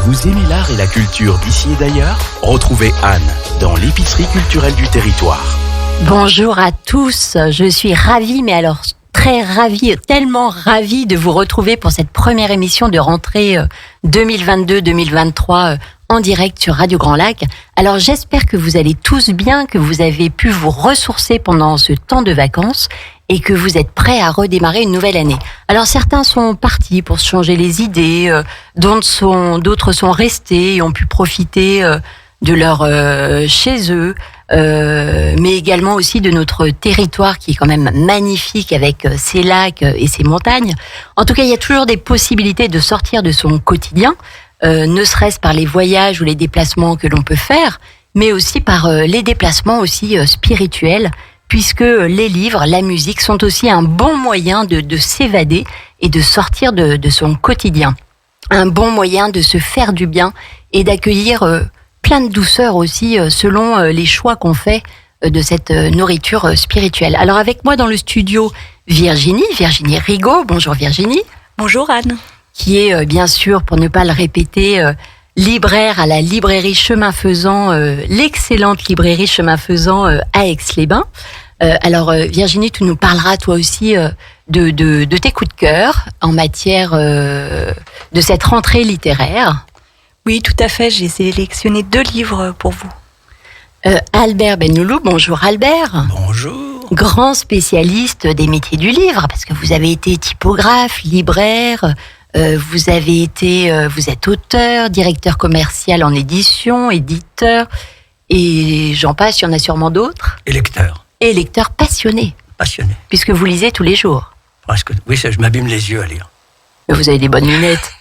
Vous aimez l'art et la culture d'ici et d'ailleurs ? Retrouvez Anne dans l'épicerie culturelle du territoire. Bonjour à tous, je suis ravie, mais alors très ravie, tellement ravie de vous retrouver pour cette première émission de rentrée 2022-2023 en direct sur Radio Grand Lac. Alors j'espère que vous allez tous bien, que vous avez pu vous ressourcer pendant ce temps de vacances et que vous êtes prêts à redémarrer une nouvelle année. Alors certains sont partis pour se changer les idées, d'autres sont restés et ont pu profiter de leur chez eux, mais également aussi de notre territoire qui est quand même magnifique avec ses lacs et ses montagnes. En tout cas, il y a toujours des possibilités de sortir de son quotidien, ne serait-ce par les voyages ou les déplacements que l'on peut faire, mais aussi par les déplacements aussi spirituels, puisque les livres, la musique sont aussi un bon moyen de s'évader et de sortir de son quotidien. Un bon moyen de se faire du bien et d'accueillir plein de douceur aussi selon les choix qu'on fait de cette nourriture spirituelle. Alors avec moi dans le studio, Virginie Rigaud. Bonjour Virginie. Bonjour Anne. Qui est bien sûr, pour ne pas le répéter, libraire à la librairie Chemin Faisant, l'excellente librairie Chemin Faisant à Aix-les-Bains. Alors Virginie, tu nous parleras toi aussi de tes coups de cœur en matière de cette rentrée littéraire. Oui, tout à fait, j'ai sélectionné 2 livres pour vous. Albert Bennoulou, bonjour Albert. Bonjour. Grand spécialiste des métiers du livre, parce que vous avez été typographe, libraire, vous êtes auteur, directeur commercial en édition, éditeur, et j'en passe, il y en a sûrement d'autres. Et lecteur. Et lecteur passionné. Passionné. Puisque vous lisez tous les jours. Presque. Oui, ça, je m'abîme les yeux à lire. Mais vous avez des bonnes lunettes.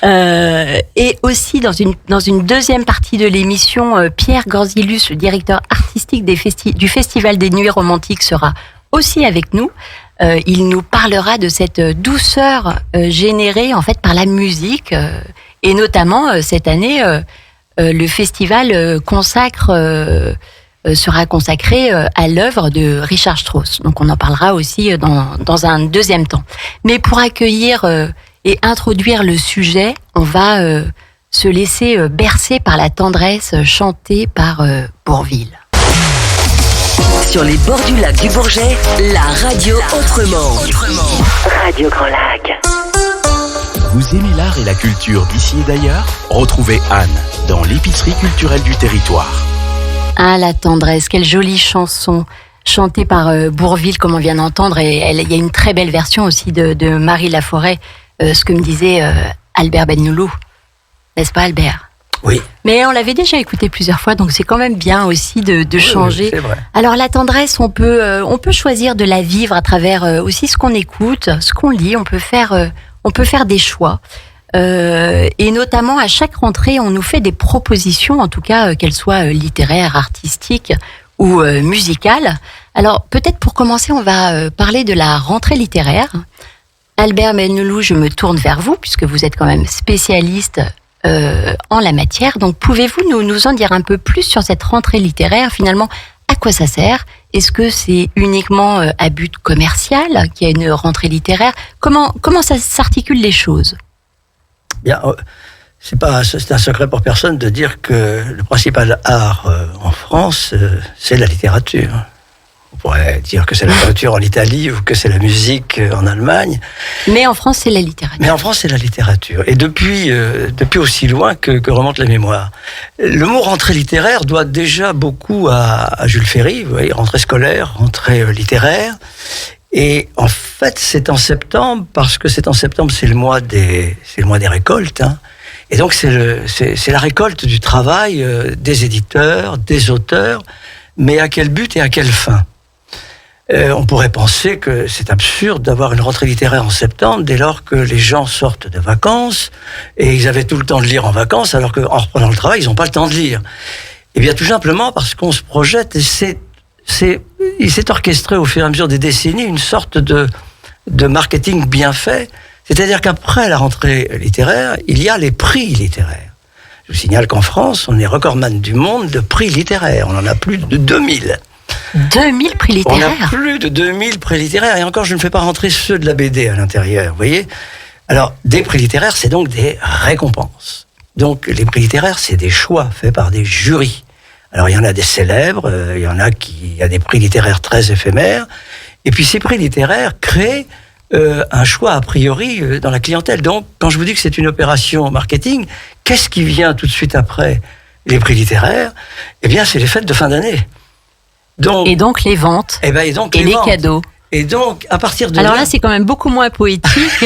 Et aussi dans une deuxième partie de l'émission, Pierre Gorzilus, le directeur artistique du Festival des Nuits Romantiques, sera aussi avec nous. Il nous parlera de cette douceur générée en fait par la musique, et notamment cette année, le festival sera consacré à l'œuvre de Richard Strauss. Donc on en parlera aussi dans un deuxième temps. Mais pour accueillir et introduire le sujet, on va se laisser bercer par la tendresse chantée par Bourvil. Sur les bords du lac du Bourget, la radio autrement. Radio Grand Lac. Vous aimez l'art et la culture d'ici et d'ailleurs ? Retrouvez Anne dans l'épicerie culturelle du territoire. Ah, la tendresse, quelle jolie chanson chantée par Bourvil, comme on vient d'entendre. Et il y a une très belle version aussi de Marie Laforêt, ce que me disait Albert Bennoulou. N'est-ce pas Albert ? Oui. Mais on l'avait déjà écouté plusieurs fois, donc c'est quand même bien aussi de changer. Oui, c'est vrai. Alors la tendresse, on peut choisir de la vivre à travers aussi ce qu'on écoute, ce qu'on lit. On peut faire des choix. Et notamment à chaque rentrée, on nous fait des propositions, en tout cas qu'elles soient littéraires, artistiques ou musicales. Alors peut-être pour commencer, on va parler de la rentrée littéraire. Albert Bennoulou, je me tourne vers vous puisque vous êtes quand même spécialiste en la matière. Donc pouvez-vous nous en dire un peu plus sur cette rentrée littéraire ? Finalement, à quoi ça sert ? Est-ce que c'est uniquement à but commercial qu'il y a une rentrée littéraire ? Comment ça s'articule les choses ? Bien, c'est un secret pour personne de dire que le principal art en France, c'est la littérature. On pourrait dire que c'est la peinture en Italie ou que c'est la musique en Allemagne. Mais en France, c'est la littérature. Mais en France, c'est la littérature. Et depuis aussi loin que remonte la mémoire. Le mot rentrée littéraire doit déjà beaucoup à Jules Ferry, vous voyez, rentrée scolaire, rentrée littéraire. Et en fait, c'est en septembre, parce que c'est le mois des récoltes, hein. Et donc, c'est la récolte du travail des éditeurs, des auteurs, mais à quel but et à quelle fin ? On pourrait penser que c'est absurde d'avoir une rentrée littéraire en septembre dès lors que les gens sortent de vacances et ils avaient tout le temps de lire en vacances alors qu'en reprenant le travail, ils n'ont pas le temps de lire. Eh bien, tout simplement parce qu'on se projette et il s'est orchestré au fur et à mesure des décennies une sorte de marketing bien fait. C'est-à-dire qu'après la rentrée littéraire, il y a les prix littéraires. Je vous signale qu'en France, on est recordman du monde de prix littéraires. On en a plus de 2000. 2000 prix littéraires. On a plus de 2000 prix littéraires. Et encore, je ne fais pas rentrer ceux de la BD à l'intérieur, vous voyez. Alors, des prix littéraires, c'est donc des récompenses. Donc, les prix littéraires, c'est des choix faits par des jurys. Alors, il y en a des célèbres, il y a des prix littéraires très éphémères. Et puis, ces prix littéraires créent un choix a priori dans la clientèle. Donc, quand je vous dis que c'est une opération marketing, qu'est-ce qui vient tout de suite après les prix littéraires ? Eh bien, c'est les fêtes de fin d'année. Et donc les ventes. Et donc et les ventes. cadeaux. Et donc, à partir de Alors là, c'est quand même beaucoup moins poétique.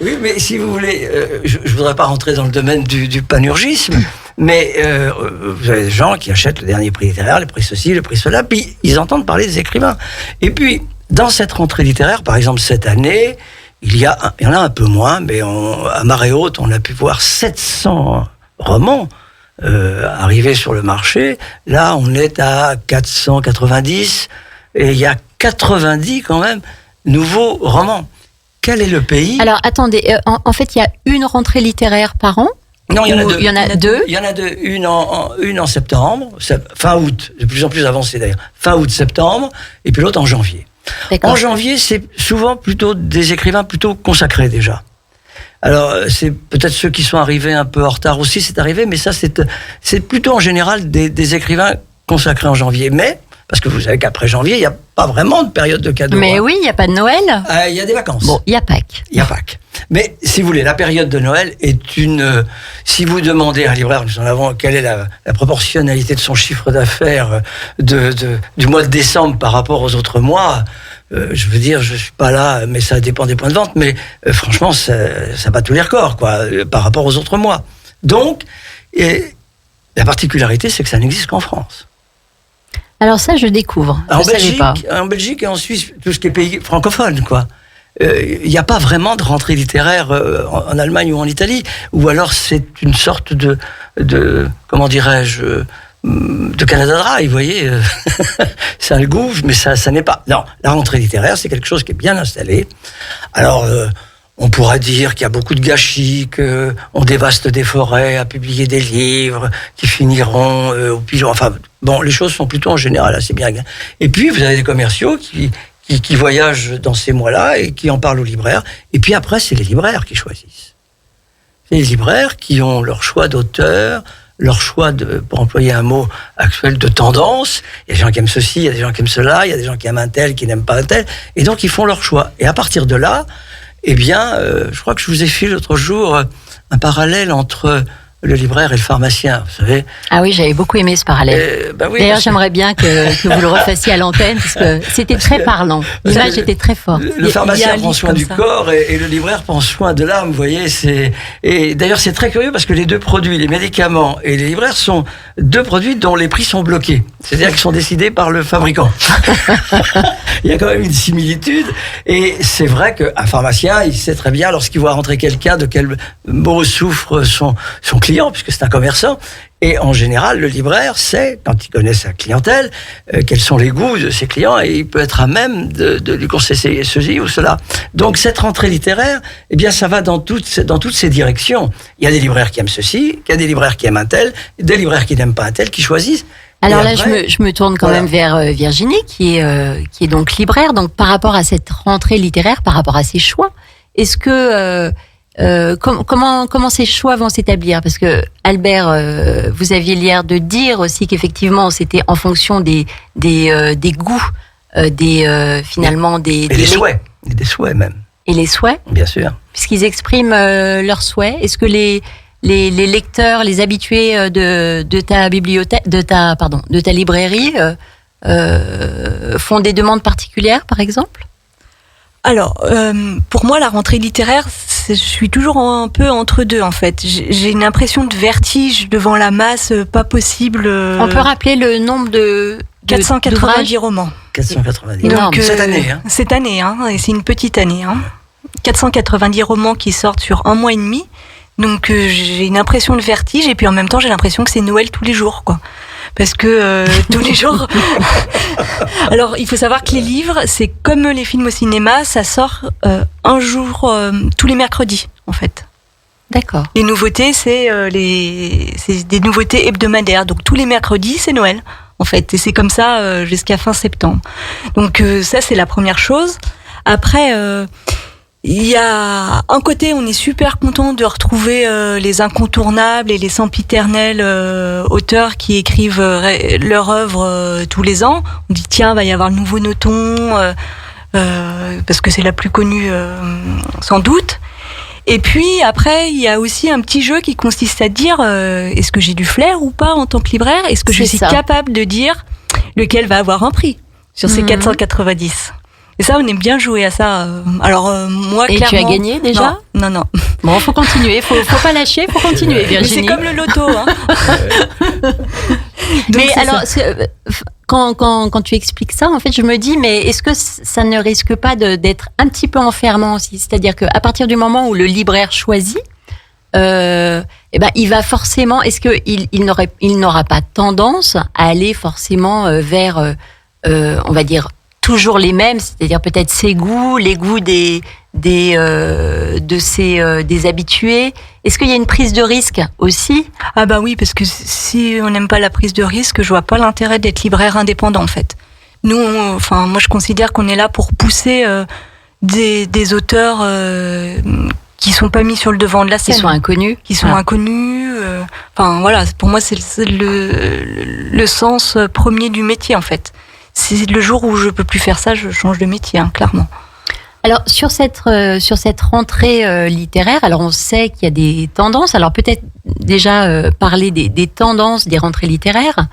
Oui, mais si vous voulez, je ne voudrais pas rentrer dans le domaine du panurgisme, mais vous avez des gens qui achètent le dernier prix littéraire, le prix ceci, le prix cela, puis ils entendent parler des écrivains. Et puis, dans cette rentrée littéraire, par exemple, cette année, il y en a un peu moins, mais à marée haute, on a pu voir 700 romans arriver sur le marché. Là, on est à 490, et il y a 90 quand même nouveaux romans. Quel est le pays ? Alors attendez, en fait, il y a une rentrée littéraire par an ? Non, il y en a deux. Il y en a deux. Il y en a deux. Une en septembre, fin août, de plus en plus avancé d'ailleurs. Fin août, septembre, et puis l'autre en janvier. D'accord. En janvier, c'est souvent plutôt des écrivains plutôt consacrés déjà. Alors, c'est peut-être ceux qui sont arrivés un peu en retard aussi, c'est arrivé, mais ça, c'est plutôt en général des écrivains consacrés en janvier. Mais, parce que vous savez qu'après janvier, il n'y a pas vraiment de période de cadeaux. Mais oui, il n'y a pas de Noël. Il y a des vacances. Bon, il y a Pâques. Il y a Pâques. Mais si vous voulez, la période de Noël est une... si vous demandez à un libraire, nous en avons, quelle est la proportionnalité de son chiffre d'affaires du mois de décembre par rapport aux autres mois, je veux dire, je suis pas là, mais ça dépend des points de vente, mais franchement, ça bat tous les records, quoi, par rapport aux autres mois. Donc, la particularité, c'est que ça n'existe qu'en France. Alors ça, je découvre. En Belgique et en Suisse, tout ce qui est pays francophone, quoi. Il n'y a pas vraiment de rentrée littéraire en Allemagne ou en Italie, ou alors c'est une sorte de comment dirais-je, de Canada Dry, vous voyez. Ça a le goût, mais ça n'est pas. Non, la rentrée littéraire, c'est quelque chose qui est bien installé. Alors, on pourra dire qu'il y a beaucoup de gâchis, qu'on dévaste des forêts à publier des livres qui finiront au pilon. Enfin, bon, les choses sont plutôt en général assez bien. Et puis, vous avez des commerciaux qui voyagent dans ces mois-là et qui en parlent aux libraires. Et puis après, c'est les libraires qui choisissent. C'est les libraires qui ont leur choix d'auteur, leur choix pour employer un mot actuel, de tendance. Il y a des gens qui aiment ceci, il y a des gens qui aiment cela, il y a des gens qui aiment un tel, qui n'aiment pas un tel. Et donc, ils font leur choix. Et à partir de là, eh bien, je crois que je vous ai fait l'autre jour un parallèle entre le libraire et le pharmacien, vous savez. Ah oui, j'avais beaucoup aimé ce parallèle. Oui, d'ailleurs, j'aimerais bien que vous le refassiez à l'antenne, parce que c'était très parlant. L'image était très forte. Le pharmacien prend soin du corps et le libraire prend soin de l'âme, vous voyez. Et d'ailleurs, c'est très curieux parce que les deux produits, les médicaments et les libraires, sont deux produits dont les prix sont bloqués. C'est-à-dire qu'ils sont décidés par le fabricant. Il y a quand même une similitude. Et c'est vrai qu'un pharmacien, il sait très bien, lorsqu'il voit rentrer quelqu'un, de quel mot souffre son client, puisque c'est un commerçant. Et en général, le libraire sait, quand il connaît sa clientèle, quels sont les goûts de ses clients, et il peut être à même de lui conseiller ceci ou cela. Donc cette rentrée littéraire, eh bien, ça va dans toutes ces directions. Il y a des libraires qui aiment ceci, il y a des libraires qui aiment un tel, des libraires qui n'aiment pas un tel, qui choisissent. Alors là, je me tourne quand même vers Virginie, qui est donc libraire. Donc par rapport à cette rentrée littéraire, par rapport à ses choix, est-ce que comment ces choix vont s'établir? Parce que Albert, vous aviez l'air de dire aussi qu'effectivement c'était en fonction des goûts, finalement des souhaits, et des souhaits même. Et les souhaits, bien sûr, puisqu'ils expriment leurs souhaits. Est-ce que les lecteurs, les habitués de ta bibliothèque, de ta librairie font des demandes particulières, par exemple? Alors, pour moi, la rentrée littéraire, je suis toujours un peu entre deux, en fait. J'ai une impression de vertige devant la masse, pas possible. On peut rappeler le nombre de 490 romans. 490. Donc, cette année. Hein. Cette année, et c'est une petite année. 490 romans qui sortent sur un mois et demi. Donc, j'ai une impression de vertige, et puis en même temps, j'ai l'impression que c'est Noël tous les jours, quoi. Parce que tous les jours... Alors, il faut savoir que les livres, c'est comme les films au cinéma, ça sort un jour tous les mercredis, en fait. D'accord. Les nouveautés, c'est des nouveautés hebdomadaires. Donc, tous les mercredis, c'est Noël, en fait. Et c'est comme ça jusqu'à fin septembre. Donc, ça, c'est la première chose. Après... Il y a un côté, on est super content de retrouver les incontournables et les sempiternels auteurs qui écrivent leur œuvre tous les ans. On dit tiens, va y avoir le nouveau Nothomb parce que c'est la plus connue sans doute. Et puis après, il y a aussi un petit jeu qui consiste à dire est-ce que j'ai du flair ou pas en tant que libraire ? Est-ce que je suis capable de dire lequel va avoir un prix sur ces 490 ? Et ça, on aime bien jouer à ça. Alors moi, et clairement... tu as gagné déjà ? Non. Bon, faut continuer, faut pas lâcher, faut continuer, Virginie. Mais c'est comme le loto, hein. Mais alors, quand tu expliques ça, en fait, je me dis, mais est-ce que ça ne risque pas d'être un petit peu enfermant aussi ? C'est-à-dire qu'à partir du moment où le libraire choisit, il va forcément. Est-ce qu'il n'aura pas tendance à aller forcément vers, on va dire, toujours les mêmes, c'est-à-dire peut-être ses goûts, les goûts des habitués. Est-ce qu'il y a une prise de risque aussi ? Ah bah oui, parce que si on n'aime pas la prise de risque, je vois pas l'intérêt d'être libraire indépendant en fait. Nous, moi je considère qu'on est là pour pousser des auteurs qui sont pas mis sur le devant de la scène, qui sont inconnus. Voilà, pour moi c'est le sens premier du métier en fait. C'est le jour où je peux plus faire ça, je change de métier, clairement. Alors sur cette rentrée littéraire, alors on sait qu'il y a des tendances. Alors peut-être déjà parler des tendances des rentrées littéraires,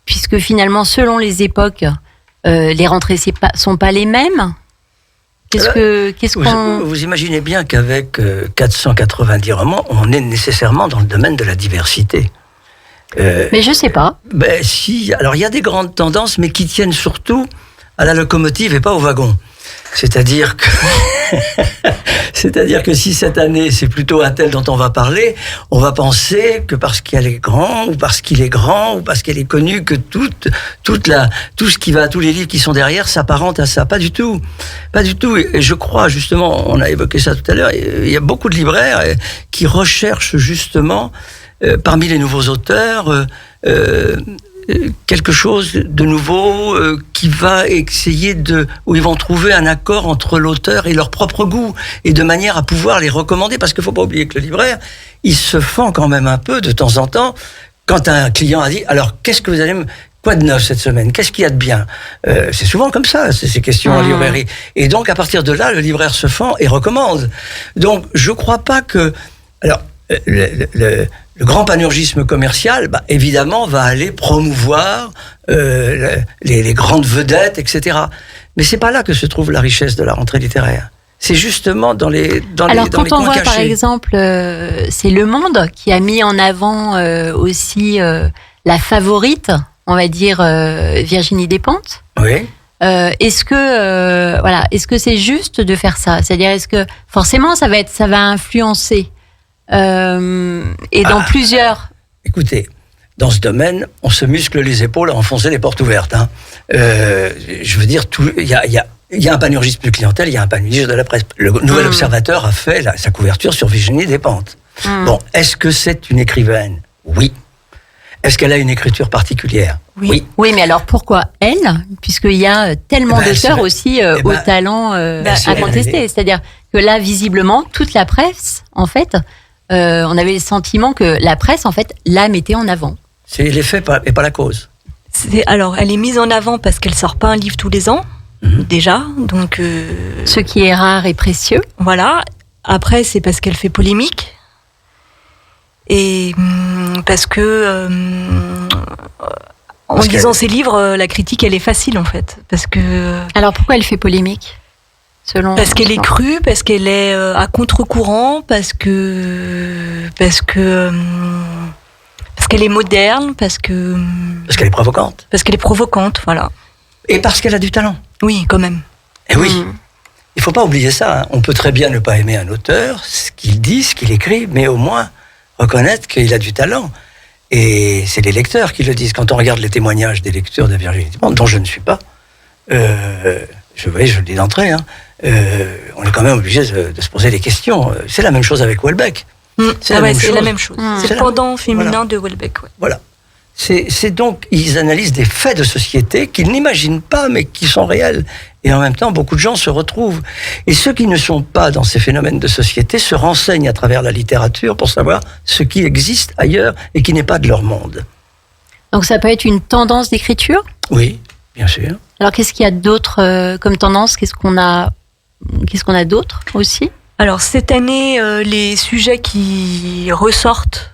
puisque finalement selon les époques, les rentrées sont pas les mêmes. Vous imaginez bien qu'avec 490 romans, on est nécessairement dans le domaine de la diversité. Mais je sais pas. Si, alors il y a des grandes tendances, mais qui tiennent surtout à la locomotive et pas au wagon. C'est-à-dire que si cette année c'est plutôt un tel dont on va parler, on va penser que parce qu'elle est grand ou parce qu'il est grand ou parce qu'elle est connue que tout ce qui va, tous les livres qui sont derrière s'apparentent à ça. Pas du tout. Et je crois justement, on a évoqué ça tout à l'heure, il y a beaucoup de libraires qui recherchent justement parmi les nouveaux auteurs, quelque chose de nouveau qui va essayer où ils vont trouver un accord entre l'auteur et leur propre goût, et de manière à pouvoir les recommander, parce qu'il faut pas oublier que le libraire, il se fend quand même un peu de temps en temps quand un client a dit alors qu'est-ce que vous allez quoi de neuf cette semaine, qu'est-ce qu'il y a de bien, c'est souvent comme ça ces questions en librairie, et donc à partir de là le libraire se fend et recommande. Donc je crois pas que le grand panurgisme commercial, évidemment, va aller promouvoir les grandes vedettes, etc. Mais c'est pas là que se trouve la richesse de la rentrée littéraire. C'est justement dans les coins cachés. Alors quand on voit, par exemple, c'est Le Monde qui a mis en avant aussi la favorite, on va dire Virginie Despentes. Oui. Est-ce que c'est juste de faire ça ? C'est-à-dire, est-ce que forcément ça va influencer dans plusieurs. Écoutez, dans ce domaine, on se muscle les épaules à enfoncer les portes ouvertes. Je veux dire, il y a un panurgisme de clientèle, il y a un panurgisme de la presse. Le Nouvel Observateur a fait sa couverture sur Virginie Despentes. Bon, est-ce que c'est une écrivaine ? Oui. Est-ce qu'elle a une écriture particulière ? Oui. Oui, mais alors pourquoi elle ? Puisqu'il y a tellement d'auteurs aussi au talent à contester. C'est-à-dire que là, visiblement, toute la presse, en fait, on avait le sentiment que la presse, en fait, la mettait en avant. C'est l'effet et pas la cause. Alors, elle est mise en avant parce qu'elle sort pas un livre tous les ans, déjà. Donc, ce qui est rare et précieux. Voilà. Après, c'est parce qu'elle fait polémique. Et parce que, en lisant ses livres, la critique, elle est facile, en fait. Parce que... Alors, pourquoi elle fait polémique ? Parce qu'elle est crue, parce qu'elle est à contre-courant, parce qu'elle est moderne, parce qu'elle est provocante. Parce qu'elle est provocante, voilà. Et parce qu'elle a du talent. Oui, quand même. Et oui. Il faut pas oublier ça. On peut très bien ne pas aimer un auteur, ce qu'il dit, ce qu'il écrit, mais au moins reconnaître qu'il a du talent. Et c'est les lecteurs qui le disent. Quand on regarde les témoignages des lecteurs de Virginie Despentes, dont je ne suis pas, je le dis d'entrée, on est quand même obligé de se poser des questions. C'est la même chose avec Houellebecq. C'est la même chose. C'est le pendant féminin de Houellebecq. Ouais. Voilà. C'est donc, ils analysent des faits de société qu'ils n'imaginent pas, mais qui sont réels. Et en même temps, beaucoup de gens se retrouvent. Et ceux qui ne sont pas dans ces phénomènes de société se renseignent à travers la littérature pour savoir ce qui existe ailleurs et qui n'est pas de leur monde. Donc ça peut être une tendance d'écriture ? Oui, bien sûr. Alors qu'est-ce qu'il y a d'autre comme tendance ? Qu'est-ce qu'on a d'autre aussi ? Alors cette année, les sujets qui ressortent,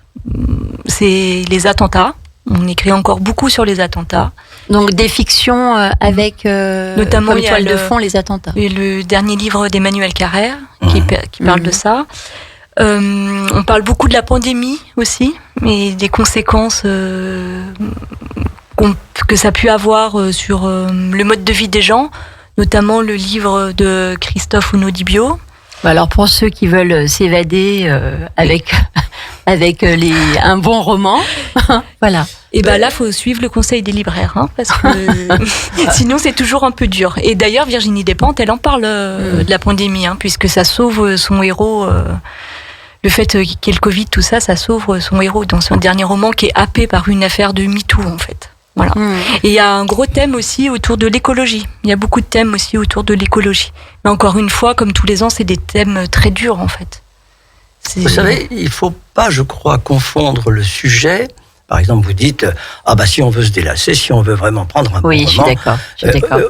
c'est les attentats. On écrit encore beaucoup sur les attentats. Donc des fictions avec notamment comme toile de fond les attentats. Et le dernier livre d'Emmanuel Carrère qui parle de ça. On parle beaucoup de la pandémie aussi, et des conséquences que ça a pu avoir sur le mode de vie des gens, notamment le livre de Christophe Ounodibio. Alors pour ceux qui veulent s'évader avec un bon roman, voilà. Et là, faut suivre le conseil des libraires, parce que sinon c'est toujours un peu dur. Et d'ailleurs, Virginie Despentes, elle en parle de la pandémie, puisque ça sauve son héros. Le fait qu'il y ait le Covid, tout ça, ça sauve son héros dans son dernier roman qui est happé par une affaire de MeToo, en fait. Voilà. Et il y a un gros thème aussi autour de l'écologie. Il y a beaucoup de thèmes aussi autour de l'écologie. Mais encore une fois, comme tous les ans, c'est des thèmes très durs, en fait. Vous savez, il ne faut pas, je crois, confondre le sujet. Par exemple, vous dites, si on veut se délasser, si on veut vraiment prendre un bon roman. Oui, je suis d'accord. Il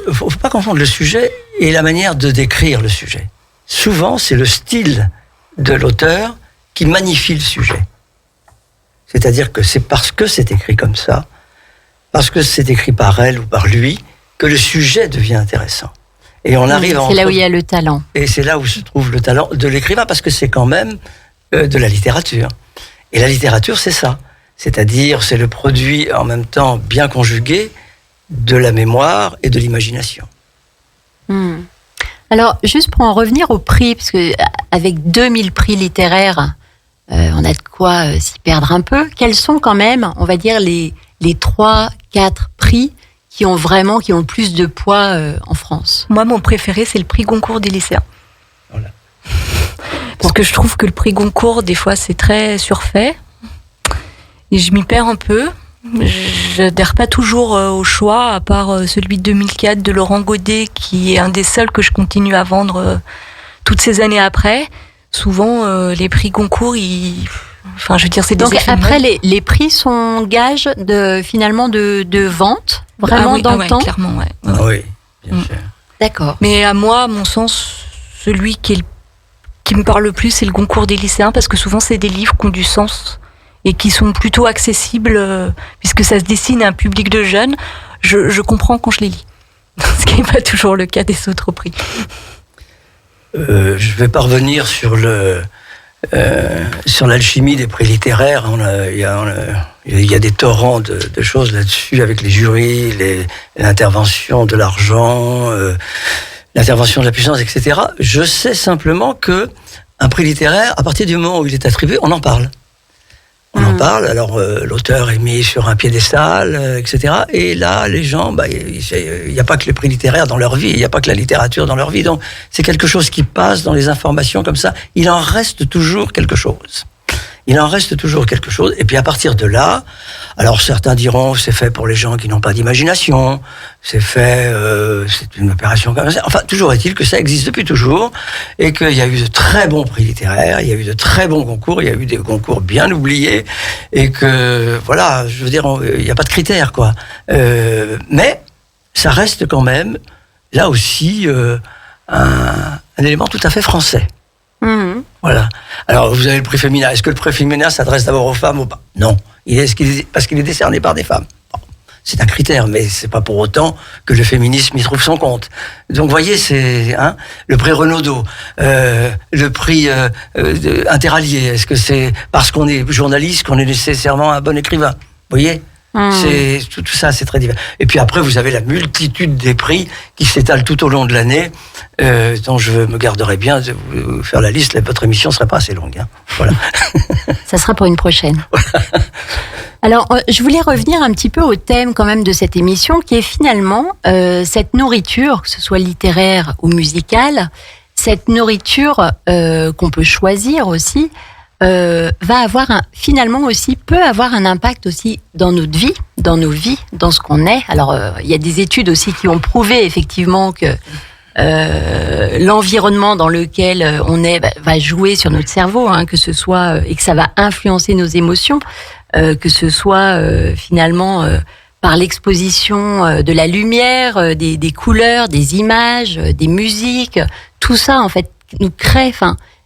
ne faut pas confondre le sujet et la manière de décrire le sujet. Souvent, c'est le style de l'auteur qui magnifie le sujet. C'est-à-dire que c'est parce que c'est écrit comme ça, parce que c'est écrit par elle ou par lui, que le sujet devient intéressant. Et on arrive c'est là où il y a le talent. Et c'est là où se trouve le talent de l'écrivain, parce que c'est quand même de la littérature. Et la littérature, c'est ça. C'est-à-dire, c'est le produit en même temps bien conjugué de la mémoire et de l'imagination. Alors, juste pour en revenir au prix, parce que avec 2000 prix littéraires, on a de quoi s'y perdre un peu. Quels sont quand même, on va dire, les 3-4 prix qui ont le plus de poids en France? Moi, mon préféré, c'est le prix Goncourt des lycéens. Voilà. Parce que je trouve que le prix Goncourt, des fois, c'est très surfait. Et je m'y perds un peu. Je n'adhère pas toujours au choix, à part celui de 2004 de Laurent Godet, qui est un des seuls que je continue à vendre toutes ces années après. Souvent, les prix Goncourt, c'est des Donc après, les prix sont gages finalement de vente, vraiment dans le temps. Clairement, ouais. Oui, bien sûr. D'accord. Mais à moi, à mon sens, celui qui me parle le plus, c'est le Goncourt des lycéens, parce que souvent, c'est des livres qui ont du sens et qui sont plutôt accessibles, puisque ça se destine à un public de jeunes. Je comprends quand je les lis, ce qui n'est pas toujours le cas des autres prix. Je ne vais pas revenir sur l'alchimie des prix littéraires. Il y a des torrents de choses là-dessus, avec les jurys, l'intervention de l'argent, l'intervention de la puissance, etc. Je sais simplement que un prix littéraire, à partir du moment où il est attribué, on en parle. On en parle, alors l'auteur est mis sur un piédestal, etc. Et là, les gens, il n'y a pas que les prix littéraires dans leur vie, il n'y a pas que la littérature dans leur vie. Donc, c'est quelque chose qui passe dans les informations comme ça. Il en reste toujours quelque chose. Et puis à partir de là, alors certains diront c'est fait pour les gens qui n'ont pas d'imagination, c'est une opération comme ça. Enfin, toujours est-il que ça existe depuis toujours et qu'il y a eu de très bons prix littéraires, il y a eu de très bons concours, il y a eu des concours bien oubliés et que voilà, je veux dire, il n'y a pas de critères quoi. Mais ça reste quand même là aussi un élément tout à fait français. Voilà. Alors, vous avez le prix féminin. Est-ce que le prix féminin s'adresse d'abord aux femmes ou pas? Non. Parce qu'il est décerné par des femmes. Bon, c'est un critère, mais c'est pas pour autant que le féminisme y trouve son compte. Donc, vous voyez, c'est le prix Renaudot, le prix Interallié. Est-ce que c'est parce qu'on est journaliste qu'on est nécessairement un bon écrivain? Vous voyez? C'est tout ça, c'est très divers. Et puis après, vous avez la multitude des prix qui s'étalent tout au long de l'année, dont je me garderai bien de vous faire la liste. Votre émission ne serait pas assez longue. Voilà. Ça sera pour une prochaine. Alors, je voulais revenir un petit peu au thème quand même de cette émission, qui est finalement cette nourriture, que ce soit littéraire ou musicale, cette nourriture qu'on peut choisir aussi. va avoir finalement aussi peut avoir un impact aussi dans notre vie, dans nos vies, dans ce qu'on est. Alors il y a des études aussi qui ont prouvé effectivement que l'environnement dans lequel on est va jouer sur notre cerveau, que ce soit et que ça va influencer nos émotions, que ce soit finalement par l'exposition de la lumière, des couleurs, des images, des musiques, tout ça en fait nous crée,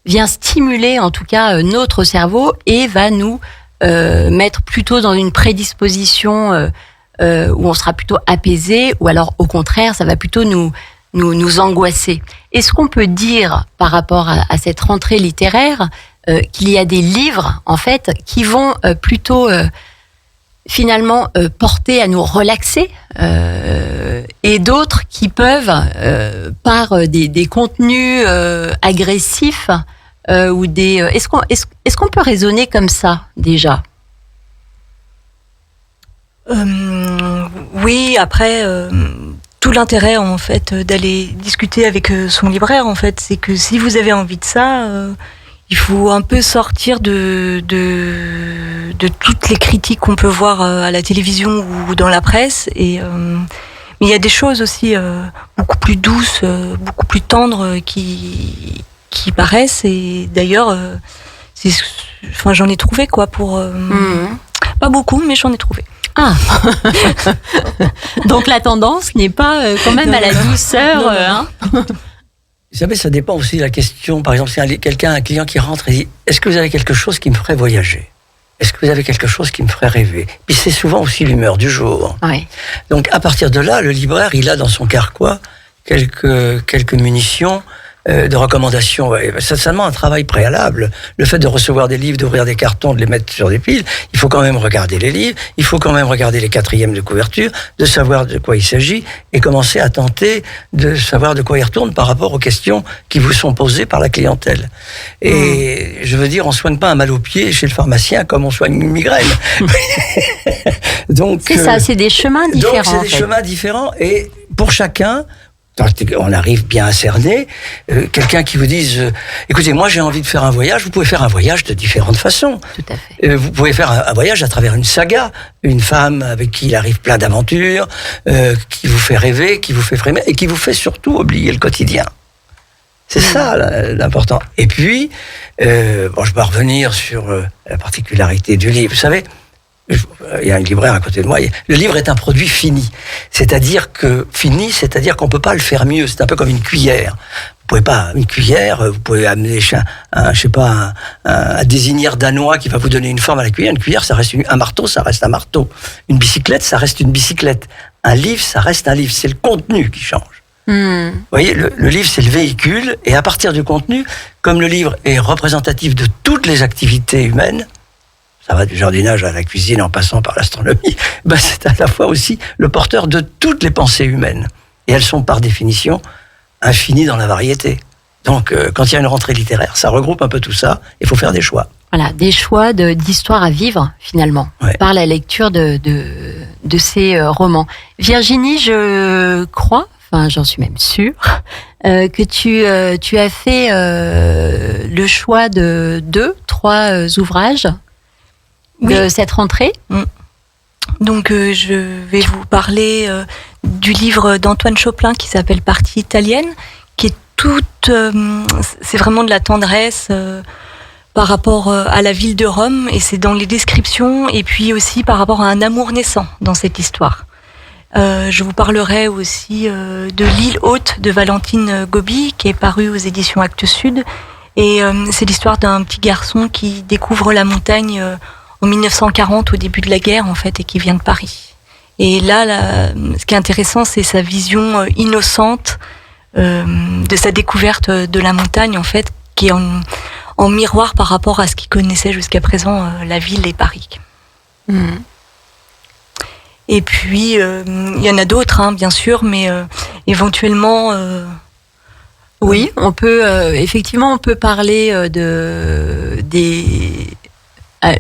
vient stimuler en tout cas notre cerveau et va nous mettre plutôt dans une prédisposition où on sera plutôt apaisé, ou alors au contraire ça va plutôt nous angoisser. Est-ce qu'on peut dire par rapport à cette rentrée littéraire qu'il y a des livres en fait qui vont plutôt finalement porter à nous relaxer et d'autres qui peuvent par des contenus agressifs ou des est-ce qu'on peut raisonner comme ça déjà? Oui, après tout l'intérêt en fait d'aller discuter avec son libraire en fait, c'est que si vous avez envie de ça, il faut un peu sortir de toutes les critiques qu'on peut voir à la télévision ou dans la presse. Mais il y a des choses aussi beaucoup plus douces, beaucoup plus tendres qui paraissent. Et d'ailleurs, j'en ai trouvé quoi pour pas beaucoup, mais j'en ai trouvé. Ah, donc la tendance n'est pas quand même à la douceur. Vous savez, ça dépend aussi de la question. Par exemple, si un client qui rentre et dit « Est-ce que vous avez quelque chose qui me ferait voyager ? Est-ce que vous avez quelque chose qui me ferait rêver ?» Puis c'est souvent aussi l'humeur du jour. Oui. Donc à partir de là, le libraire, il a dans son carquois quelques munitions de recommandations. Ça demande un travail préalable. Le fait de recevoir des livres, d'ouvrir des cartons, de les mettre sur des piles, il faut quand même regarder les livres, il faut quand même regarder les 4e de couverture, de savoir de quoi il s'agit et commencer à tenter de savoir de quoi il retourne par rapport aux questions qui vous sont posées par la clientèle. Et je veux dire, on soigne pas un mal au pied chez le pharmacien comme on soigne une migraine. Donc, c'est ça, c'est des chemins différents. Donc c'est des chemins différents et pour chacun, on arrive bien à cerner quelqu'un qui vous dise écoutez, moi j'ai envie de faire un voyage. Vous pouvez faire un voyage de différentes façons. Tout à fait. Vous pouvez faire un voyage à travers une saga, une femme avec qui il arrive plein d'aventures, qui vous fait rêver, qui vous fait frémir et qui vous fait surtout oublier le quotidien. C'est ça l'important. Et puis je peux revenir sur la particularité du livre. Vous savez, il y a un libraire à côté de moi. Le livre est un produit fini. C'est-à-dire qu'on peut pas le faire mieux. C'est un peu comme une cuillère. Vous pouvez pas, une cuillère, vous pouvez amener un désignaire danois qui va vous donner une forme à la cuillère. Une cuillère, ça reste un marteau, ça reste un marteau. Une bicyclette, ça reste une bicyclette. Un livre, ça reste un livre. C'est le contenu qui change. Vous voyez, le livre, c'est le véhicule. Et à partir du contenu, comme le livre est représentatif de toutes les activités humaines, ça va du jardinage à la cuisine en passant par l'astronomie, c'est à la fois aussi le porteur de toutes les pensées humaines. Et elles sont par définition infinies dans la variété. Donc quand il y a une rentrée littéraire, ça regroupe un peu tout ça, il faut faire des choix. Voilà, des choix d'histoire à vivre finalement, par la lecture de ces romans. Virginie, je crois, j'en suis même sûre, que tu as fait le choix de 3 ouvrages de cette rentrée. Donc je vais vous parler du livre d'Antoine Choplin qui s'appelle Partie italienne, qui est c'est vraiment de la tendresse par rapport à la ville de Rome, et c'est dans les descriptions et puis aussi par rapport à un amour naissant dans cette histoire. Je vous parlerai aussi de L'île haute de Valentine Gobi qui est paru aux éditions Actes Sud, et c'est l'histoire d'un petit garçon qui découvre la montagne en 1940, au début de la guerre, en fait, et qui vient de Paris. Et là, ce qui est intéressant, c'est sa vision innocente de sa découverte de la montagne, en fait, qui est en miroir par rapport à ce qu'il connaissait jusqu'à présent, la ville et Paris. Et puis, il y en a d'autres, bien sûr, mais éventuellement... Oui, on peut effectivement, on peut parler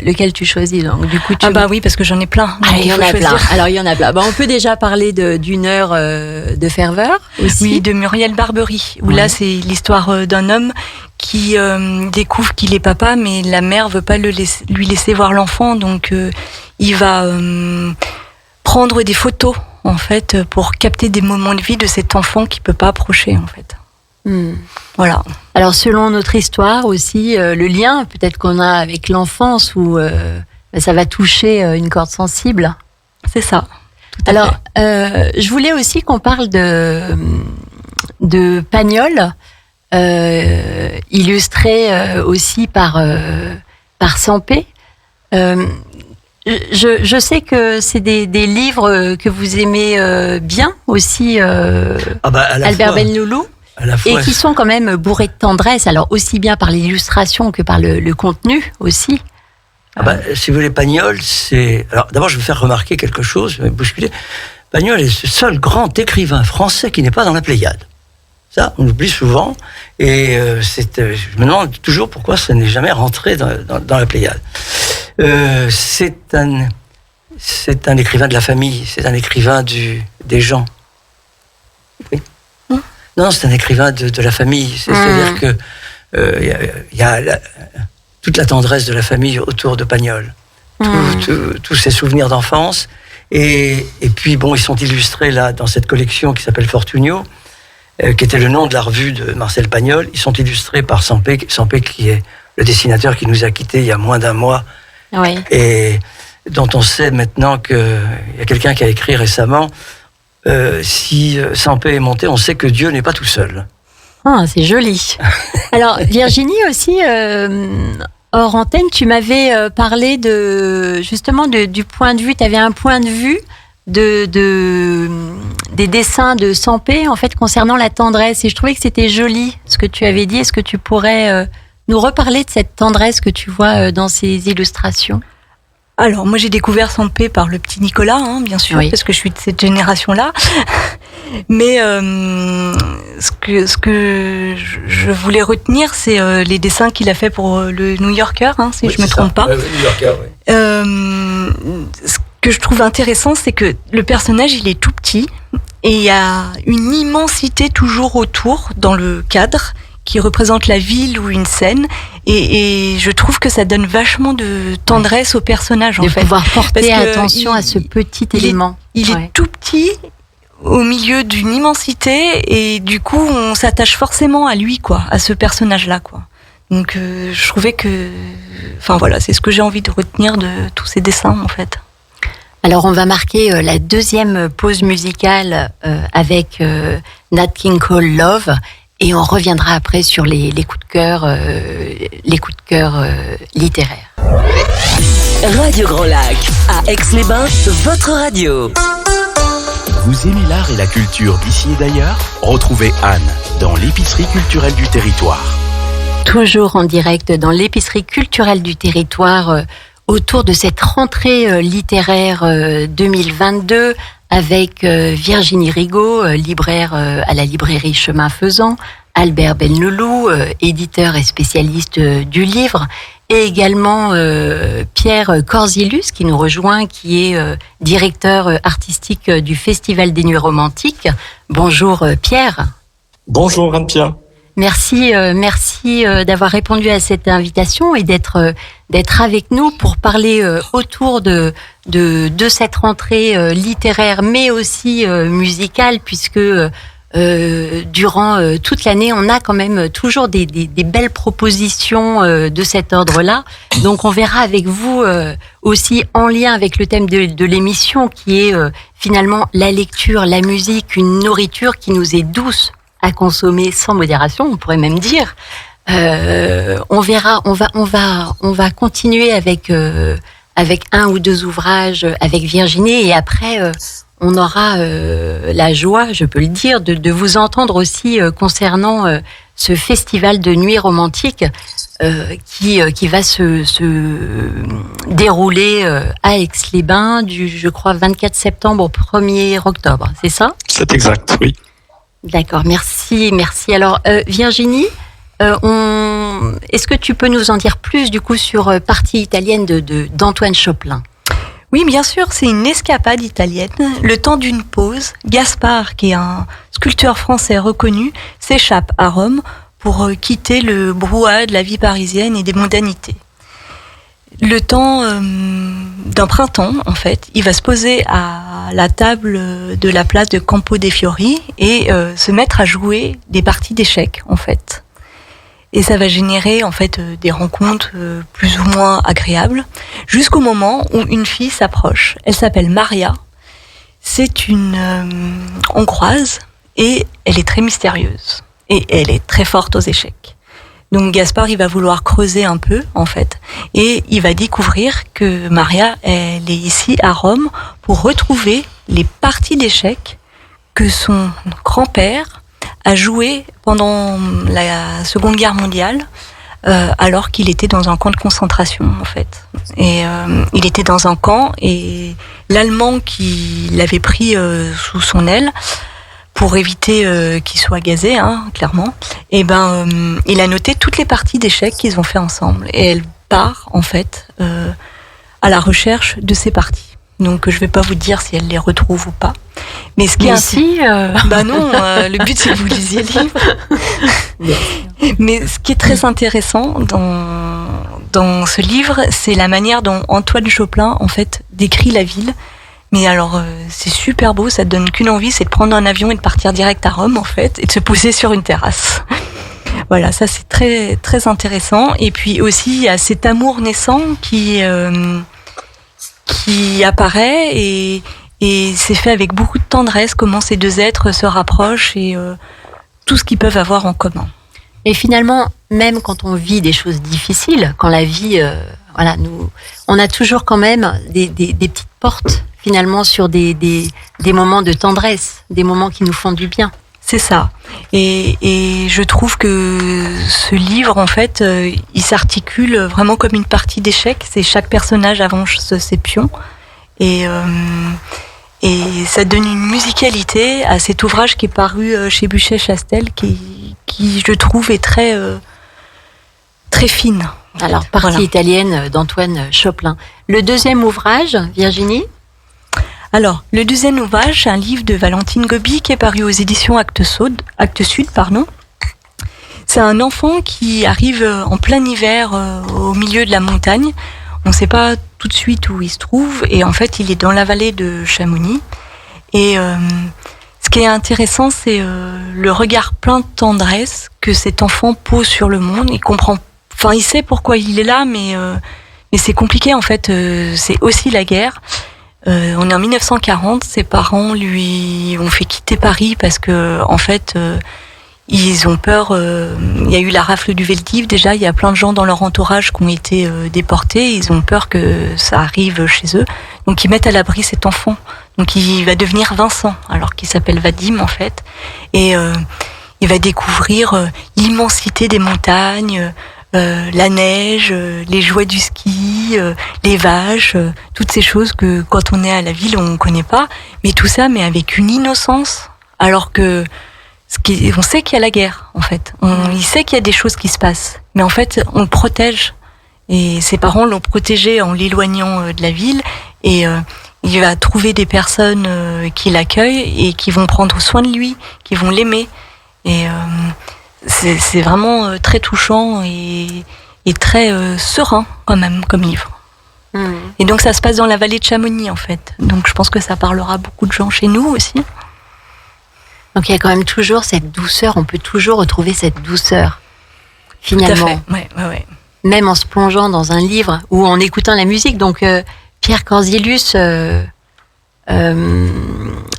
lequel tu choisis donc du coup oui, parce que j'en ai plein. Il y en a plein. Alors il y en a plein. On peut déjà parler d'une heure de ferveur aussi. Oui, de Muriel Barbery, où là c'est l'histoire d'un homme qui découvre qu'il est papa, mais la mère veut pas lui laisser voir l'enfant, donc il va prendre des photos en fait pour capter des moments de vie de cet enfant qui peut pas approcher en fait. Voilà. Alors selon notre histoire aussi, le lien peut-être qu'on a avec l'enfance où ça va toucher une corde sensible. C'est ça. Alors je voulais aussi qu'on parle de Pagnol, illustré aussi par Sampé. Je sais que c'est des livres que vous aimez bien aussi, Albert Benloulou, et qui sont quand même bourrés de tendresse, alors aussi bien par l'illustration que par le contenu aussi. Si vous voulez, Pagnol, c'est... Alors d'abord, je vais faire remarquer quelque chose, je vais bousculer. Pagnol est le seul grand écrivain français qui n'est pas dans la Pléiade. Ça, on l'oublie souvent, et je me demande toujours pourquoi ça n'est jamais rentré dans la Pléiade. C'est un écrivain de la famille, c'est un écrivain des gens. Oui. Non, c'est un écrivain de la famille. C'est-à-dire que y a toute la tendresse de la famille autour de Pagnol, tous ses souvenirs d'enfance, et puis bon, ils sont illustrés là dans cette collection qui s'appelle Fortunio, qui était le nom de la revue de Marcel Pagnol. Ils sont illustrés par Sampé qui est le dessinateur qui nous a quittés il y a moins d'un mois. Oui. Et dont on sait maintenant qu'il y a quelqu'un qui a écrit récemment si Sampé est monté, on sait que Dieu n'est pas tout seul. Ah, c'est joli. Alors Virginie aussi, hors antenne, tu m'avais parlé justement du point de vue, tu avais un point de vue des dessins de Sampé en fait concernant la tendresse, et je trouvais que c'était joli ce que tu avais dit. Est-ce que tu pourrais nous reparler de cette tendresse que tu vois dans ces illustrations? Alors, moi, j'ai découvert Sampé par le petit Nicolas, bien sûr, oui, parce que je suis de cette génération-là. Mais ce que je voulais retenir, c'est les dessins qu'il a fait pour le New Yorker, si je me trompe pas. New Yorker, oui. Ce que je trouve intéressant, c'est que le personnage, il est tout petit, et il y a une immensité toujours autour, dans le cadre, qui représente la ville ou une scène, et je trouve que ça donne vachement de tendresse au personnage, en fait. De pouvoir porter attention à ce petit élément. Il est tout petit, au milieu d'une immensité, et du coup, on s'attache forcément à lui, quoi, à ce personnage-là, quoi. Donc, je trouvais que... Enfin, voilà, c'est ce que j'ai envie de retenir de tous ces dessins, en fait. Alors, on va marquer la deuxième pause musicale avec Nat King Cole Love, et on reviendra après sur les coups de cœur, littéraires. Radio Grand Lac, à Aix-les-Bains, votre radio. Vous aimez l'art et la culture d'ici et d'ailleurs? Retrouvez Anne dans l'épicerie culturelle du territoire. Toujours en direct dans l'épicerie culturelle du territoire, autour de cette rentrée littéraire 2022, avec Virginie Rigaud, libraire à la librairie Chemin Faisant, Albert Benloulou, éditeur et spécialiste du livre, et également Pierre Corzilus qui nous rejoint, qui est directeur artistique du Festival des Nuits Romantiques. Bonjour Pierre. Bonjour Anne-Pierre. Merci d'avoir répondu à cette invitation et d'être avec nous pour parler autour de cette rentrée littéraire, mais aussi musicale, puisque durant toute l'année, on a quand même toujours des belles propositions de cet ordre-là. Donc on verra avec vous aussi, en lien avec le thème de l'émission, qui est finalement la lecture, la musique, une nourriture qui nous est douce à consommer sans modération, on pourrait même dire. On verra, on va continuer avec un ou deux ouvrages avec Virginie, et après on aura la joie, je peux le dire, de vous entendre aussi concernant ce festival de nuits romantiques qui va se dérouler à Aix-les-Bains du, je crois, 24 septembre au 1er octobre, c'est ça? C'est exact, oui. D'accord, merci. Alors, Virginie, est-ce que tu peux nous en dire plus, du coup, sur Partie italienne d'Antoine Choplin? Oui, bien sûr, c'est une escapade italienne. Le temps d'une pause, Gaspard, qui est un sculpteur français reconnu, s'échappe à Rome pour quitter le brouhaha de la vie parisienne et des mondanités. Le temps d'un printemps, en fait, il va se poser à la table de la place de Campo dei Fiori et se mettre à jouer des parties d'échecs, en fait. Et ça va générer, en fait, des rencontres plus ou moins agréables, jusqu'au moment où une fille s'approche. Elle s'appelle Maria. C'est une Hongroise et elle est très mystérieuse. Et elle est très forte aux échecs. Donc Gaspard, il va vouloir creuser un peu, en fait, et il va découvrir que Maria, elle est ici à Rome pour retrouver les parties d'échecs que son grand-père a jouées pendant la Seconde Guerre mondiale, alors qu'il était dans un camp de concentration, en fait. Et il était dans un camp, et l'Allemand qui l'avait pris sous son aile, pour éviter qu'il soit gazé, clairement, et il a noté toutes les parties d'échecs qu'ils ont fait ensemble. Et elle part, en fait, à la recherche de ces parties. Donc, je vais pas vous dire si elle les retrouve ou pas. Mais ce qui est non, le but c'est que vous lisiez le livre. Mais ce qui est très intéressant dans ce livre, c'est la manière dont Antoine Choplin, en fait, décrit la ville. Mais alors, c'est super beau, ça te donne qu'une envie, c'est de prendre un avion et de partir direct à Rome, en fait, et de se poser sur une terrasse. Voilà, ça c'est très, très intéressant. Et puis aussi, il y a cet amour naissant qui apparaît et c'est fait avec beaucoup de tendresse, comment ces deux êtres se rapprochent et tout ce qu'ils peuvent avoir en commun. Et finalement, même quand on vit des choses difficiles, quand la vie, on a toujours quand même des petites portes, finalement, sur des moments de tendresse, des moments qui nous font du bien. C'est ça. Et je trouve que ce livre, en fait, il s'articule vraiment comme une partie d'échecs. C'est chaque personnage avance ses pions. Et ça donne une musicalité à cet ouvrage qui est paru chez Buchet-Chastel, qui je trouve, est très, très fine. Alors, partie italienne d'Antoine Choplin. Le deuxième ouvrage, Virginie ? Alors, le deuxième ouvrage, c'est un livre de Valentine Gobi qui est paru aux éditions Actes Sud. C'est un enfant qui arrive en plein hiver au milieu de la montagne. On ne sait pas tout de suite où il se trouve et en fait, il est dans la vallée de Chamonix. Et ce qui est intéressant, c'est le regard plein de tendresse que cet enfant pose sur le monde. Il comprend, il sait pourquoi il est là, mais c'est compliqué en fait. C'est aussi la guerre. On est en 1940, ses parents lui ont fait quitter Paris parce que en fait ils ont peur. Il y a eu la rafle du Veldiv déjà, il y a plein de gens dans leur entourage qui ont été déportés. Ils ont peur que ça arrive chez eux, donc ils mettent à l'abri cet enfant. Donc il va devenir Vincent alors qu'il s'appelle Vadim en fait, et il va découvrir l'immensité des montagnes. La neige, les joies du ski, les vaches, toutes ces choses que quand on est à la ville on connaît pas, mais tout ça mais avec une innocence, alors que on sait qu'il y a la guerre en fait, il sait qu'il y a des choses qui se passent, mais en fait on le protège et ses parents l'ont protégé en l'éloignant de la ville et il va trouver des personnes qui l'accueillent et qui vont prendre soin de lui, qui vont l'aimer et c'est vraiment très touchant et très serein quand même comme livre. Et donc ça se passe dans la vallée de Chamonix en fait. Donc je pense que ça parlera à beaucoup de gens chez nous aussi. Donc il y a quand même toujours cette douceur, on peut toujours retrouver cette douceur finalement. Tout à fait, ouais. Même en se plongeant dans un livre ou en écoutant la musique. Donc Pierre Corzilius,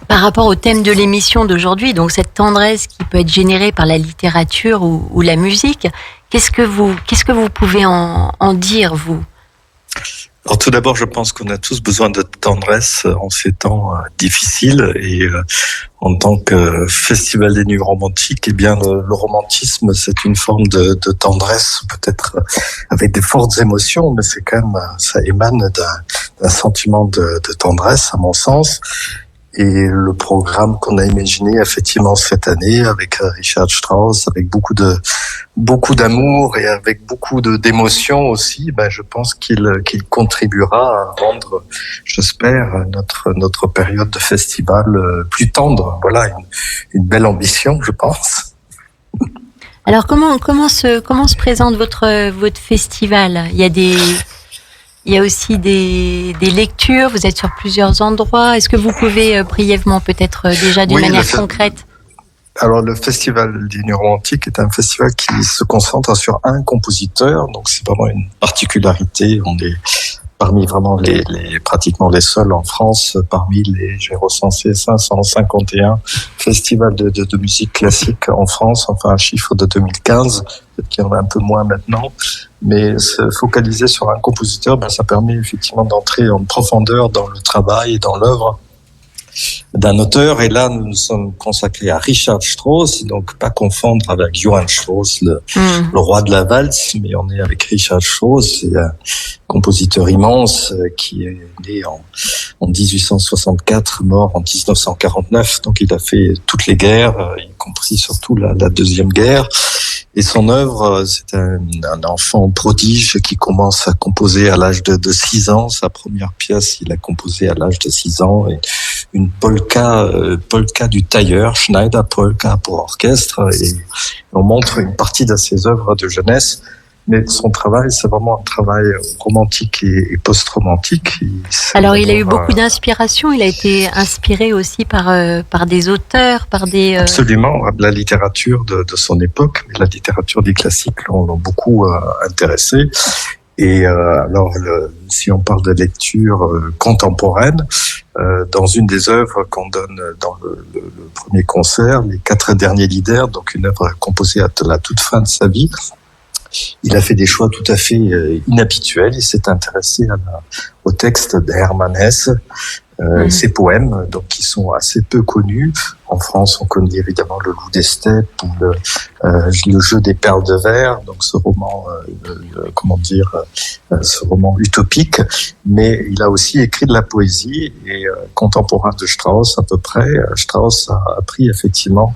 par rapport au thème de l'émission d'aujourd'hui, donc cette tendresse qui peut être générée par la littérature ou la musique, qu'est-ce que vous pouvez en dire, vous ? Alors tout d'abord, je pense qu'on a tous besoin de tendresse en ces temps difficiles et en tant que festival des nuits romantiques, eh bien le romantisme c'est une forme de tendresse, peut-être avec des fortes émotions, mais c'est quand même ça émane d'un sentiment de tendresse à mon sens. Et le programme qu'on a imaginé effectivement cette année avec Richard Strauss, avec beaucoup d'amour et avec beaucoup d'émotions aussi, je pense qu'il contribuera à rendre, j'espère, notre période de festival plus tendre. Voilà, une belle ambition, je pense. Alors comment se présente votre festival ? Il y a aussi des lectures, vous êtes sur plusieurs endroits. Est-ce que vous pouvez brièvement, peut-être déjà d'une manière concrète ? Alors, le Festival des Nuits Romantiques est un festival qui se concentre sur un compositeur, donc c'est vraiment une particularité. On est parmi vraiment pratiquement les seuls en France, parmi j'ai recensé 551 festivals de musique classique en France, enfin un chiffre de 2015, peut-être qu'il y en a un peu moins maintenant, mais se focaliser sur un compositeur, ça permet effectivement d'entrer en profondeur dans le travail et dans l'œuvre d'un auteur. Et là, nous nous sommes consacrés à Richard Strauss, donc pas confondre avec Johann Strauss, le roi de la valse, mais on est avec Richard Strauss, c'est un compositeur immense qui est né en 1864, mort en 1949, donc il a fait toutes les guerres, y compris surtout la Deuxième Guerre. Et son œuvre, c'est un enfant prodige qui commence à composer à l'âge de 6 ans. Sa première pièce, il a composé à l'âge de 6 ans. Et une polka du tailleur, Schneider Polka pour orchestre. Et on montre une partie de ses œuvres de jeunesse. Mais son travail, c'est vraiment un travail romantique et post-romantique. Alors, il a eu beaucoup d'inspiration. Il a été inspiré aussi par des auteurs, par des... Absolument. La littérature de son époque, mais la littérature des classiques l'ont beaucoup intéressé. Et alors, si on parle de lecture contemporaine, dans une des œuvres qu'on donne dans le premier concert, les 4 derniers leaders, donc une œuvre composée à la toute fin de sa vie, il a fait des choix tout à fait inhabituels. Il s'est intéressé au texte d'Hermann Hesse, ses poèmes, donc qui sont assez peu connus. En France, on connaît évidemment Le Loup des steppes ou le Jeu des perles de verre, donc ce roman, ce roman utopique. Mais il a aussi écrit de la poésie et contemporain de Strauss à peu près. Strauss a appris effectivement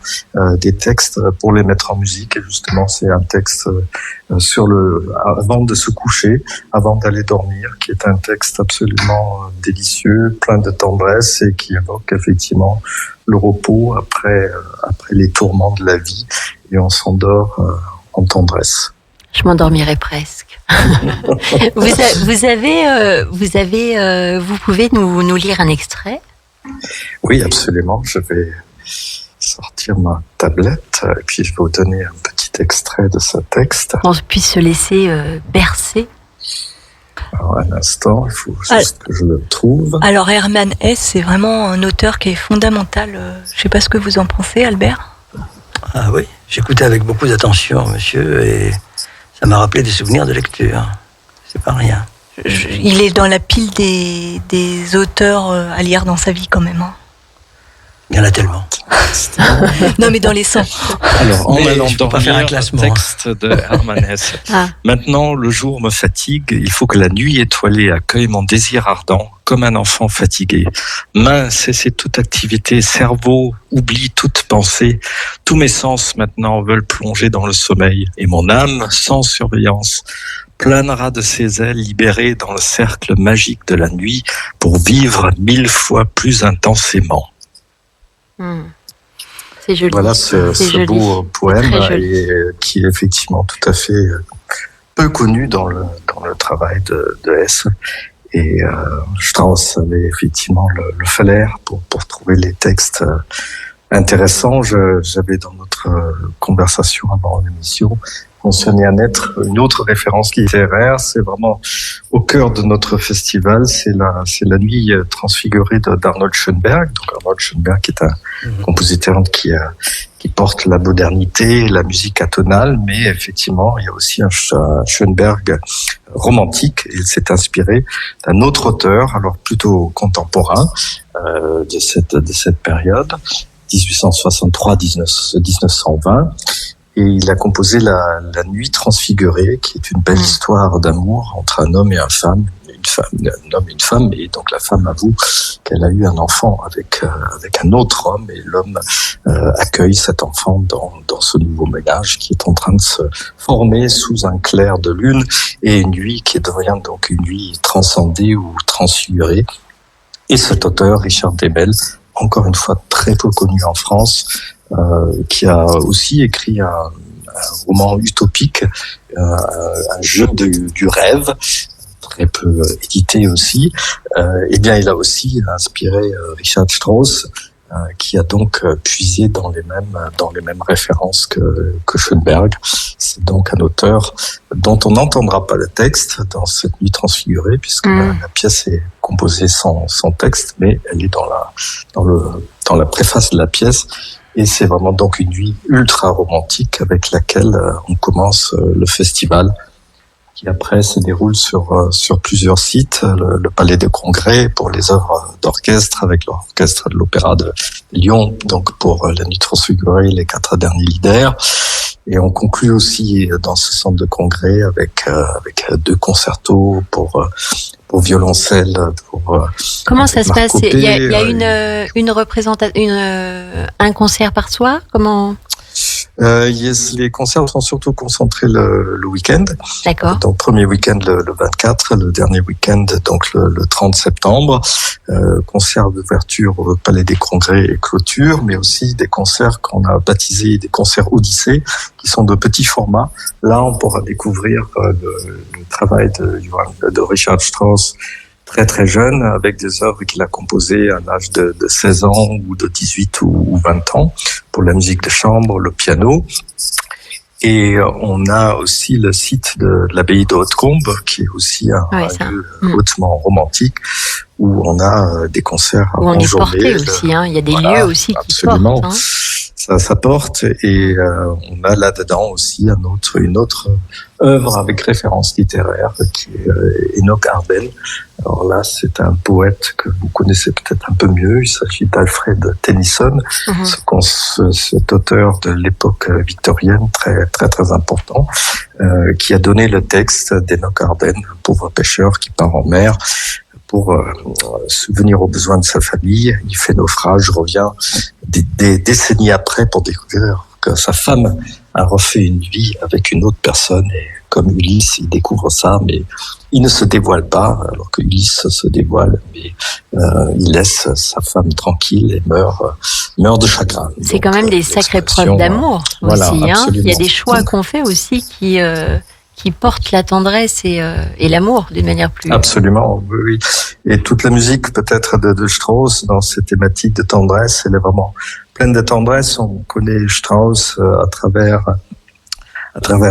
des textes pour les mettre en musique. Et justement, c'est un texte avant de se coucher, avant d'aller dormir, qui est un texte absolument délicieux, plein de tendresse et qui évoque effectivement le repos après les tourments de la vie, et on s'endort en tendresse. Je m'endormirai presque. Vous pouvez nous lire un extrait ? Oui, absolument. Je vais sortir ma tablette et puis je vais vous donner un petit extrait de ce texte. On puisse se laisser bercer. Alors, un instant, il faut juste que je le trouve. Alors, Hermann Hesse, c'est vraiment un auteur qui est fondamental. Je ne sais pas ce que vous en pensez, Albert. Ah oui, j'écoutais avec beaucoup d'attention, monsieur, et ça m'a rappelé des souvenirs de lecture. C'est pas rien. Il est dans la pile des auteurs à lire dans sa vie, quand même. Hein. Il y en a tellement. Non, mais dans les 100. Alors, en allant dormir, le texte de Hermann Hesse. Maintenant, le jour me fatigue. Il faut que la nuit étoilée accueille mon désir ardent, comme un enfant fatigué. Main, cessez toute activité. Cerveau, oublie toute pensée. Tous mes sens, maintenant, veulent plonger dans le sommeil. Et mon âme, sans surveillance, planera de ses ailes libérée dans le cercle magique de la nuit pour vivre 1000 fois plus intensément. C'est joli. Voilà ce beau poème qui est effectivement tout à fait peu connu dans le travail de Hesse. Et Strauss avait effectivement le flair pour trouver les textes intéressants. J'avais dans notre conversation avant l'émission mentionné une autre référence littéraire. C'est vraiment au cœur de notre festival. C'est la nuit transfigurée d'Arnold Schoenberg. Donc Arnold Schoenberg est un compositeur qui porte la modernité, la musique atonale, mais effectivement, il y a aussi un Schoenberg romantique. Il s'est inspiré d'un autre auteur, alors plutôt contemporain de cette période, 1863-1920. Et il a composé la Nuit transfigurée, qui est une belle histoire d'amour entre un homme et une femme, un homme et une femme, et donc la femme avoue qu'elle a eu un enfant avec un autre homme, et l'homme accueille cet enfant dans ce nouveau ménage qui est en train de se former sous un clair de lune, et une nuit qui devient donc une nuit transcendée ou transfigurée. Et cet auteur, Richard Demel, encore une fois très peu connu en France, qui a aussi écrit un roman utopique, un jeu du rêve, très peu édité aussi. Eh bien, il a aussi inspiré Richard Strauss, qui a donc puisé dans les mêmes références que Schoenberg. C'est donc un auteur dont on n'entendra pas le texte dans cette nuit transfigurée, puisque la pièce est composée sans texte, mais elle est dans la préface de la pièce. Et c'est vraiment donc une nuit ultra romantique avec laquelle on commence le festival, qui après se déroule sur plusieurs sites, le Palais des Congrès pour les œuvres d'orchestre avec l'orchestre de l'Opéra de Lyon, donc pour la nuit transfigurée, les 4 derniers Lieder. Et on conclut aussi dans ce centre de congrès avec 2 concertos pour violoncelle. Comment ça se passe? Il y a une représentation, un concert par soir? Comment? Les concerts sont surtout concentrés le week-end. D'accord. Donc, premier week-end le 24, le dernier week-end donc le 30 septembre. Concert d'ouverture au Palais des Congrès et clôture, mais aussi des concerts qu'on a baptisés des concerts Odyssée, qui sont de petits formats. Là, on pourra découvrir le travail de Richard Strauss, très très jeune, avec des œuvres qu'il a composées à l'âge de 16 ans ou de 18 ou 20 ans, pour la musique de chambre, le piano. Et on a aussi le site de l'abbaye de Hautecombe, qui est aussi un lieu hautement romantique, où on a des concerts où on est porté aussi, il y a des lieux aussi qui absolument. portent. Ça porte, et on a là-dedans aussi une autre œuvre avec référence littéraire qui est Enoch Arden. Alors là, c'est un poète que vous connaissez peut-être un peu mieux. Il s'agit d'Alfred Tennyson, cet auteur de l'époque victorienne très très très important, qui a donné le texte d'Enoch Arden, un pauvre pêcheur qui part en mer pour subvenir aux besoins de sa famille. Il fait naufrage, revient des décennies après pour découvrir que sa femme a refait une vie avec une autre personne. Et comme Ulysse, il découvre ça, mais il ne se dévoile pas, alors que Ulysse se dévoile, mais il laisse sa femme tranquille et meurt de chagrin. C'est donc, quand même des sacrées preuves d'amour aussi. Il y a des choix qu'on fait aussi qui portent la tendresse et l'amour d'une manière plus... Absolument, oui. Et toute la musique peut-être de Strauss dans ces thématiques de tendresse, elle est vraiment pleine de tendresse. On connaît Strauss à travers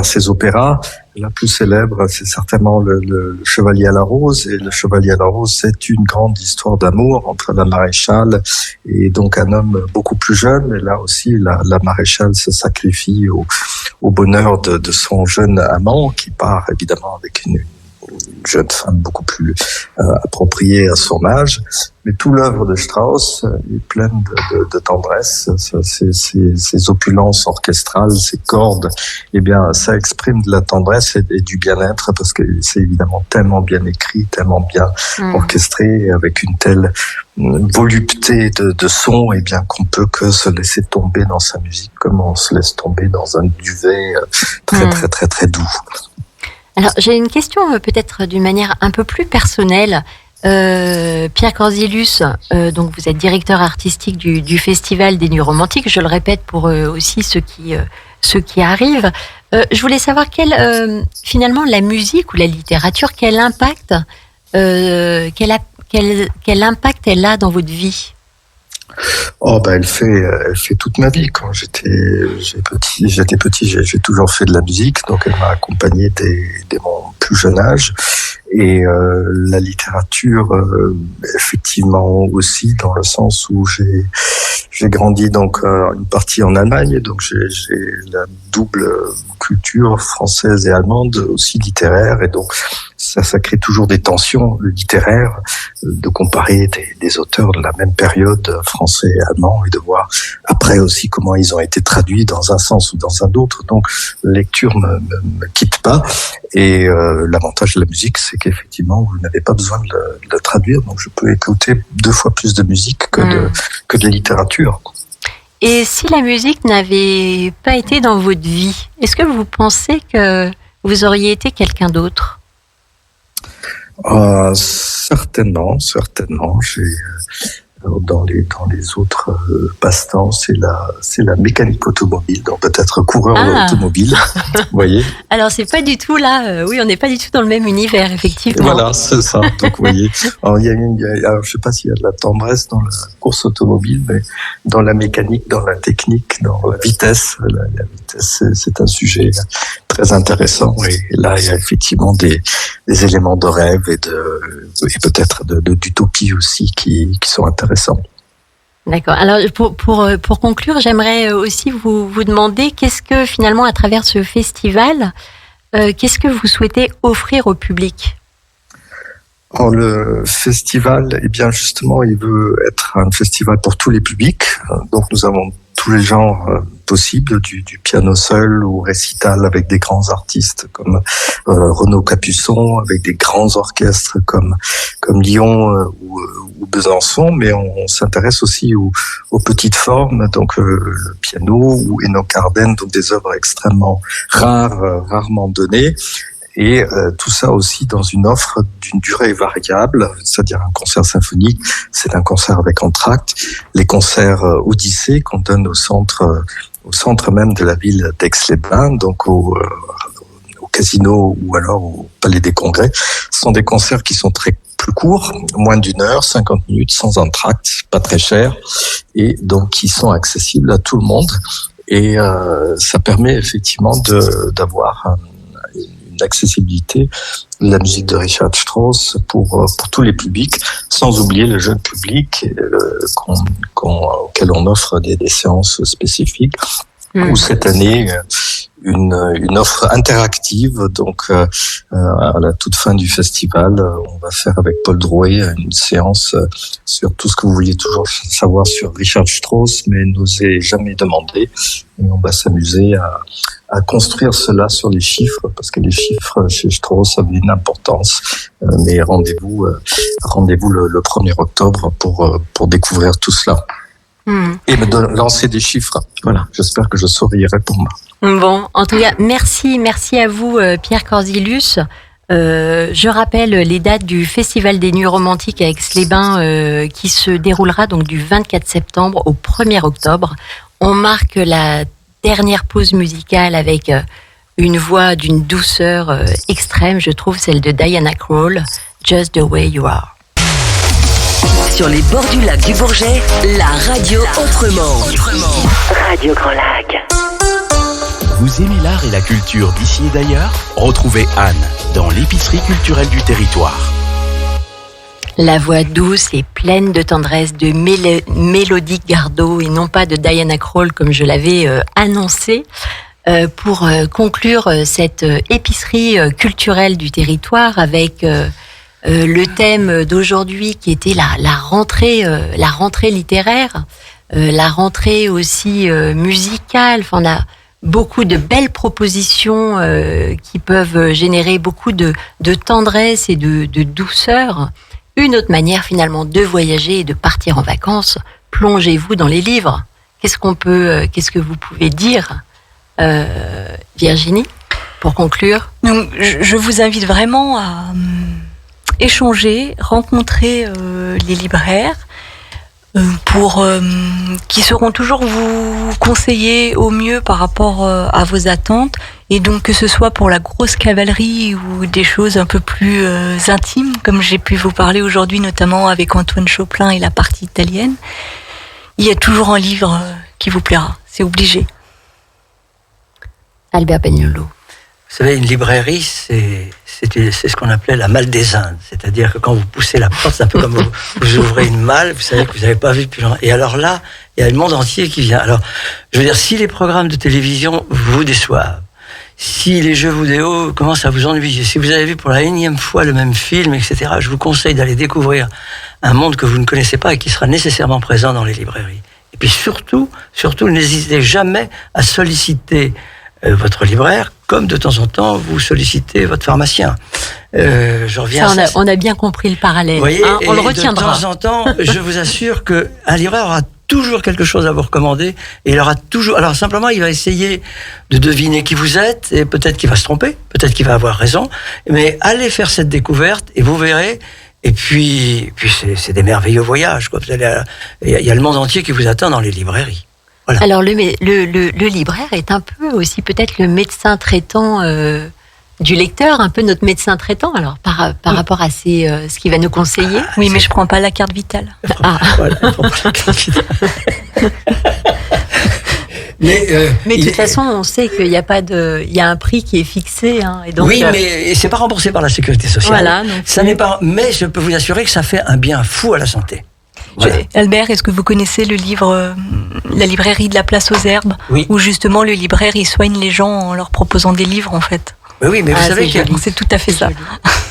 ses opéras. La plus célèbre, c'est certainement le Chevalier à la Rose. Et le Chevalier à la Rose, c'est une grande histoire d'amour entre la maréchale et donc un homme beaucoup plus jeune. Et là aussi, la maréchale se sacrifie au bonheur de son jeune amant, qui part évidemment avec une jeune femme beaucoup plus appropriée à son âge. Mais toute l'œuvre de Strauss est pleine de tendresse. Ces opulences orchestrales, ces cordes, eh bien, ça exprime de la tendresse et du bien-être, parce que c'est évidemment tellement bien écrit, tellement bien orchestré, avec une telle volupté de son, eh bien, qu'on peut que se laisser tomber dans sa musique, comme on se laisse tomber dans un duvet très, très, très, très doux. Alors, j'ai une question peut-être d'une manière un peu plus personnelle. Pierre Corzilius, donc vous êtes directeur artistique du Festival des Nuits Romantiques. Je le répète pour aussi ceux qui arrivent. Je voulais savoir finalement la musique ou la littérature, quel impact elle a dans votre vie? Oh ben elle fait toute ma vie. Quand j'étais petit, j'ai toujours fait de la musique, donc elle m'a accompagné dès mon plus jeune âge. Et la littérature, effectivement aussi, dans le sens où j'ai grandi donc une partie en Allemagne, donc j'ai la double culture française et allemande, aussi littéraire, et donc ça crée toujours des tensions littéraires de comparer des auteurs de la même période, français et allemand, et de voir après aussi comment ils ont été traduits dans un sens ou dans un autre. Donc la lecture me quitte pas, et l'avantage de la musique, c'est qu'effectivement vous n'avez pas besoin de le traduire, donc je peux écouter 2 fois plus de musique que de littérature. Et si la musique n'avait pas été dans votre vie, est-ce que vous pensez que vous auriez été quelqu'un d'autre? Certainement. Dans les autres passe-temps, c'est la mécanique automobile, donc peut-être coureur automobile, vous voyez. Alors c'est pas du tout là, oui, on n'est pas du tout dans le même univers, effectivement. Voilà, c'est ça. Donc vous voyez, alors, je sais pas s'il y a de la tendresse dans la course automobile, mais dans la mécanique, dans la technique, dans la vitesse, la vitesse, c'est un sujet très intéressant. Et là, il y a effectivement des éléments de rêve et peut-être d'utopie aussi qui sont intéressants. D'accord. Alors pour conclure, j'aimerais aussi vous demander qu'est-ce que finalement à travers ce festival, qu'est-ce que vous souhaitez offrir au public ? Alors, le festival, eh bien justement, il veut être un festival pour tous les publics. Donc nous avons tous les genres possibles, du piano seul au récital avec des grands artistes comme Renaud Capuçon, avec des grands orchestres comme Lyon ou Besançon, mais on s'intéresse aussi aux petites formes, donc le piano ou Enoch Arden, donc des œuvres extrêmement rarement données. Et tout ça aussi dans une offre d'une durée variable, c'est-à-dire un concert symphonique, c'est un concert avec entracte. Les concerts Odyssée qu'on donne au centre même de la ville d'Aix-les-Bains, donc au casino ou alors au Palais des Congrès. Ce sont des concerts qui sont plus courts, moins d'1 heure, 50 minutes, sans entracte, pas très cher, et donc qui sont accessibles à tout le monde. Et ça permet effectivement d'avoir une accessibilité de la musique de Richard Strauss pour tous les publics, sans oublier le jeune public auquel on offre des séances spécifiques. Ou cette année, une offre interactive. Donc, à la toute fin du festival, on va faire avec Paul Drouet une séance sur tout ce que vous vouliez toujours savoir sur Richard Strauss, mais n'osez jamais demander. Et on va s'amuser à construire cela sur les chiffres, parce que les chiffres chez Strauss avaient une importance. Mais rendez-vous le 1er octobre pour découvrir tout cela. Et me lancer des chiffres. Voilà, j'espère que je saurai y répondre. Bon, en tout cas, merci à vous, Pierre Corzilius. Je rappelle les dates du Festival des Nuits Romantiques à Aix-les-Bains qui se déroulera donc du 24 septembre au 1er octobre. On marque la dernière pause musicale avec une voix d'une douceur extrême, je trouve, celle de Diana Krall, Just the Way You Are. Sur les bords du lac du Bourget, la radio autrement. Radio Grand Lac. Vous aimez l'art et la culture d'ici et d'ailleurs ? Retrouvez Anne dans l'épicerie culturelle du territoire. La voix douce et pleine de tendresse de Mélodie Gardot et non pas de Diana Krall comme je l'avais annoncé. Pour conclure cette épicerie culturelle du territoire avec le thème d'aujourd'hui qui était la rentrée littéraire, la rentrée aussi musicale. Enfin, on a beaucoup de belles propositions qui peuvent générer beaucoup de tendresse et de douceur. Une autre manière finalement de voyager et de partir en vacances. Plongez-vous dans les livres. Qu'est-ce que vous pouvez dire, Virginie, pour conclure ? Donc, je vous invite vraiment à échanger, rencontrer les libraires qui sauront toujours vous conseiller au mieux par rapport à vos attentes, et donc que ce soit pour la grosse cavalerie ou des choses un peu plus intimes, comme j'ai pu vous parler aujourd'hui, notamment avec Antoine Choplin et la partie italienne, il y a toujours un livre qui vous plaira, c'est obligé. Albert Pagnolo. Vous savez, une librairie, c'est ce qu'on appelait la malle des Indes. C'est-à-dire que quand vous poussez la porte, c'est un peu comme vous ouvrez une malle, vous savez que vous n'avez pas vu depuis longtemps. Et alors là, il y a le monde entier qui vient. Alors, je veux dire, si les programmes de télévision vous déçoivent, si les jeux vidéo commencent à vous ennuyer, si vous avez vu pour la énième fois le même film, etc., je vous conseille d'aller découvrir un monde que vous ne connaissez pas et qui sera nécessairement présent dans les librairies. Et puis surtout, n'hésitez jamais à solliciter votre libraire, comme de temps en temps vous sollicitez votre pharmacien. Je reviens. Ça, on a bien compris le parallèle. Voyez, on le retiendra. De temps en temps, je vous assure que un libraire aura toujours quelque chose à vous recommander, et il aura toujours. Alors simplement, il va essayer de deviner qui vous êtes, et peut-être qu'il va se tromper, peut-être qu'il va avoir raison, mais allez faire cette découverte et vous verrez. Et puis c'est des merveilleux voyages, quoi. Il y a le monde entier qui vous attend dans les librairies. Voilà. Alors le libraire est un peu aussi peut-être le médecin traitant du lecteur, un peu notre médecin traitant. Alors par rapport à ce qu'il va nous conseiller. Oui, mais je prends pas la carte vitale. Voilà, Mais de toute façon, on sait qu'il y a un prix qui est fixé, hein, et donc. Oui, mais c'est pas remboursé par la sécurité sociale. Voilà. Donc, ça n'est pas. Mais je peux vous assurer que ça fait un bien fou à la santé. Voilà. Albert, est-ce que vous connaissez le livre La librairie de la place aux herbes, oui. Où justement le libraire il soigne les gens en leur proposant des livres en fait. Oui, mais vous savez que c'est tout à fait ça.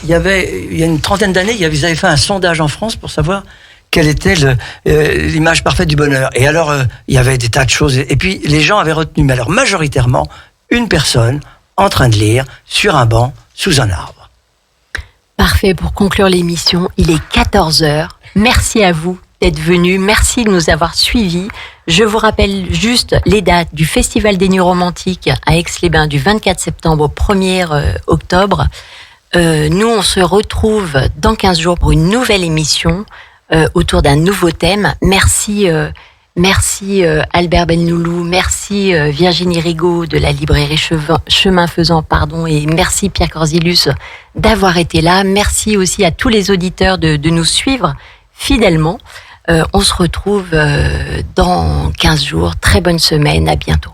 Il y a une trentaine d'années, ils avaient fait un sondage en France pour savoir quelle était l'image parfaite du bonheur. Et alors, il y avait des tas de choses. Et puis, les gens avaient retenu, mais alors majoritairement, une personne en train de lire sur un banc, sous un arbre. Parfait, pour conclure l'émission, il est 14h. Merci à vous d'être venus. Merci de nous avoir suivis. Je vous rappelle juste les dates du Festival des Nuits Romantiques à Aix-les-Bains du 24 septembre au 1er octobre. Nous, on se retrouve dans 15 jours pour une nouvelle émission autour d'un nouveau thème. Merci Albert Benloulou, merci Virginie Rigaud de la librairie Chemin Faisant, et merci Pierre Corzilus d'avoir été là. Merci aussi à tous les auditeurs de nous suivre fidèlement. On se retrouve dans 15 jours. Très bonne semaine, à bientôt.